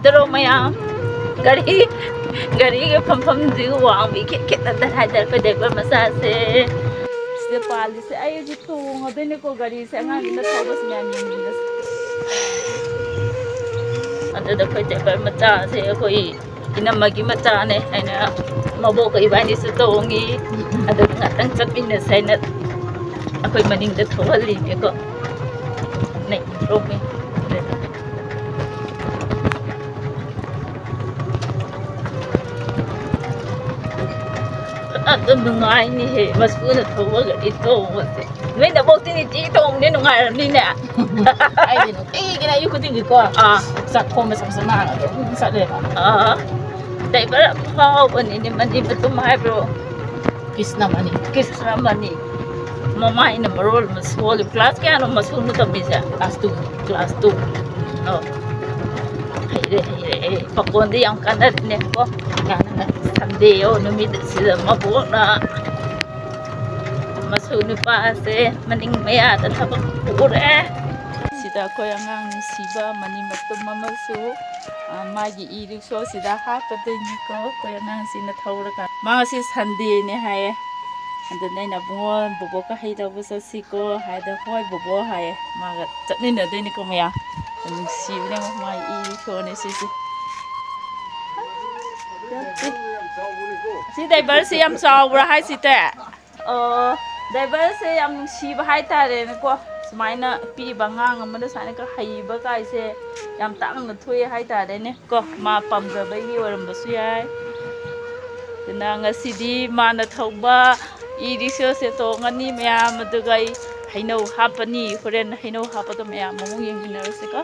ꯎꯗ꯭ꯔꯣ ꯃꯌꯥꯝ ꯒꯥꯔꯤꯒꯤ ꯐꯝꯐꯝꯁꯤꯒ ꯋꯥꯡꯕꯤ ꯈꯤꯠ ꯍꯥꯏꯇꯥꯔꯦ ꯑꯩꯈꯣꯏ ꯗ꯭ꯔꯥꯏꯚꯔ ꯃꯆꯥꯁꯦ ꯁꯤꯗ ꯄꯥꯜꯂꯤꯁꯦ ꯑꯩ ꯍꯧꯖꯤꯛ ꯇꯣꯡꯉꯗꯣꯏꯅꯦꯀꯣ ꯒꯥꯔꯤꯁꯦ ꯑꯉꯥꯡꯁꯤꯅ ꯊꯧꯕꯁꯤ ꯃꯌꯥꯝ ꯌꯦꯡꯃꯤꯟꯅꯁꯦ ꯑꯗꯨꯗ ꯑꯩꯈꯣꯏ ꯗ꯭ꯔꯥꯏꯚꯔ ꯃꯆꯥꯁꯦ ꯑꯩꯈꯣꯏ ꯏꯅꯝꯃꯒꯤ ꯃꯆꯥꯅꯦ ꯑꯩꯅ ꯃꯕꯣꯛꯀ ꯏꯕꯥꯅꯤꯁꯨ ꯇꯣꯡꯉꯤ ꯑꯗꯨꯒ ꯉꯥꯛꯇꯪ ꯆꯠꯃꯤꯟꯅꯁꯦ ꯍꯥꯏꯅ ꯑꯩꯈꯣꯏ ꯃꯅꯤꯡꯗ ꯊꯧꯍꯜꯂꯤꯅꯦꯀꯣ ꯅꯩꯗ꯭ꯔꯣꯃꯤ ꯑꯗꯨꯝ ꯅꯨꯡꯉꯥꯏꯅꯤꯍꯦ ꯃꯁꯨꯅ ꯊꯧꯕ ꯒꯥꯔꯤ ꯇꯣꯡꯕꯁꯦ ꯅꯣꯏ ꯅꯕꯣꯛꯇꯤ ꯅꯤꯇꯤ ꯇꯣꯡꯕꯅꯦ ꯅꯨꯡꯉꯥꯏꯔꯝꯅꯤꯅꯦ ꯑꯩꯗꯤ ꯅꯨꯡꯇꯤꯒꯤꯅ ꯑꯌꯨꯛ ꯈꯨꯗꯤꯡꯒꯤꯀꯣ ꯆꯥꯛ ꯈꯣꯝꯕ ꯆꯠꯄꯁꯦ ꯃꯥꯒ ꯑꯗꯨꯝ ꯆꯠꯂꯦꯕ ꯗ꯭ꯔꯥꯏꯚꯔ ꯑꯐꯥꯎꯕꯅꯤꯅꯦ ꯃꯅꯤ ꯃꯇꯨꯝ ꯍꯥꯏꯕ꯭ꯔꯣ ꯀ꯭ꯔꯤꯁꯅꯃꯅꯤ ꯃꯃꯥꯏꯅ ꯃꯔꯣꯜ ꯑꯃ ꯁꯣꯜꯂꯤ ꯀ꯭ꯂꯥꯁ ꯀꯌꯥꯅꯣ ꯃꯁꯨꯅ ꯇꯝꯃꯤꯁꯦ ꯀ꯭ꯂꯥꯁ 2 ꯍꯩꯔꯦ ꯄꯀꯣꯟꯗꯤ ꯌꯥꯝ ꯀꯥꯟꯅꯔꯤꯅꯦꯀꯣ ꯁꯟꯗꯦ ꯅꯨꯃꯤꯠ ꯑꯁꯤꯗ ꯃꯕꯣꯛꯅ ꯃꯁꯨ ꯅꯨꯄꯥꯁꯦ ꯃꯅꯤꯡ ꯃꯌꯥꯗ ꯊꯕꯛ ꯄꯨꯔꯦ ꯁꯤꯗ ꯑꯩꯈꯣꯏ ꯑꯉꯥꯡ ꯅꯨꯡꯁꯤꯕ ꯃꯅꯤ ꯃꯇꯨꯝ ꯑꯃꯁꯨ ꯃꯥꯒꯤ ꯏ ꯔꯤꯛꯁꯣꯁꯤꯗ ꯍꯥꯞꯀꯗꯣꯏꯅꯤꯀꯣ ꯑꯩꯈꯣꯏ ꯑꯉꯥꯡꯁꯤꯅ ꯊꯧꯔꯒ ꯃꯥ ꯉꯁꯤ ꯁꯟꯗꯦꯅꯦ ꯍꯥꯏꯌꯦ ꯑꯗꯨꯅ ꯑꯩꯅ ꯕꯣꯕꯣꯛꯀ ꯍꯩ ꯂꯧꯕ ꯆꯠꯁꯤꯀꯣ ꯍꯥꯏꯗ ꯍꯣꯏ ꯕꯣꯕꯣ ꯍꯥꯏꯌꯦ ꯃꯥꯒ ꯆꯠꯃꯤꯟꯅꯗꯣꯏꯅꯤꯀꯣ ꯃꯌꯥꯝ ꯅꯨꯡꯁꯤꯕꯅꯦ ꯃꯥꯒꯤ ꯏ ꯔꯤꯛꯁꯣꯅꯦ ꯁꯤꯁꯦ ꯁꯤ ꯗ꯭ꯔꯥꯏꯚꯔꯁꯦ ꯌꯥꯝ ꯆꯥꯎꯕ꯭ꯔꯥ ꯍꯥꯏꯁꯤꯇꯦ ꯗ꯭ꯔꯥꯏꯚꯔꯁꯦ ꯌꯥꯝ ꯅꯨꯡꯁꯤꯕ ꯍꯥꯏꯇꯥꯔꯦꯅꯦꯀꯣ ꯁꯨꯃꯥꯏꯅ ꯄꯤꯕ ꯑꯉꯥꯡ ꯑꯃꯗ ꯁꯨꯃꯥꯏꯅ ꯍꯩꯕ ꯀꯥꯏꯁꯦ ꯌꯥꯝ ꯇꯥꯡꯅ ꯊꯣꯛꯑꯦ ꯍꯥꯏꯇꯥꯔꯦꯅꯦ ꯀꯣ ꯃꯥ ꯄꯥꯝꯖꯕꯒꯤ ꯑꯣꯏꯔꯝꯕꯁꯨ ꯌꯥꯏ ꯑꯗꯨꯅ ꯉꯁꯤꯗꯤ ꯃꯥꯅ ꯊꯧꯕ ꯏ ꯔꯤꯛꯁꯣꯁꯦ ꯇꯣꯡꯉꯅꯤ ꯃꯌꯥꯝ ꯑꯗꯨꯒ ꯑꯩ ꯍꯩꯅꯧ ꯍꯥꯞꯄꯅꯤ ꯍꯣꯔꯦꯟ ꯍꯩꯅꯧ ꯍꯥꯞꯄꯗꯣ ꯃꯌꯥꯝ ꯑꯃꯨꯛ ꯌꯦꯡꯃꯤꯟꯅꯔꯁꯤꯀꯣ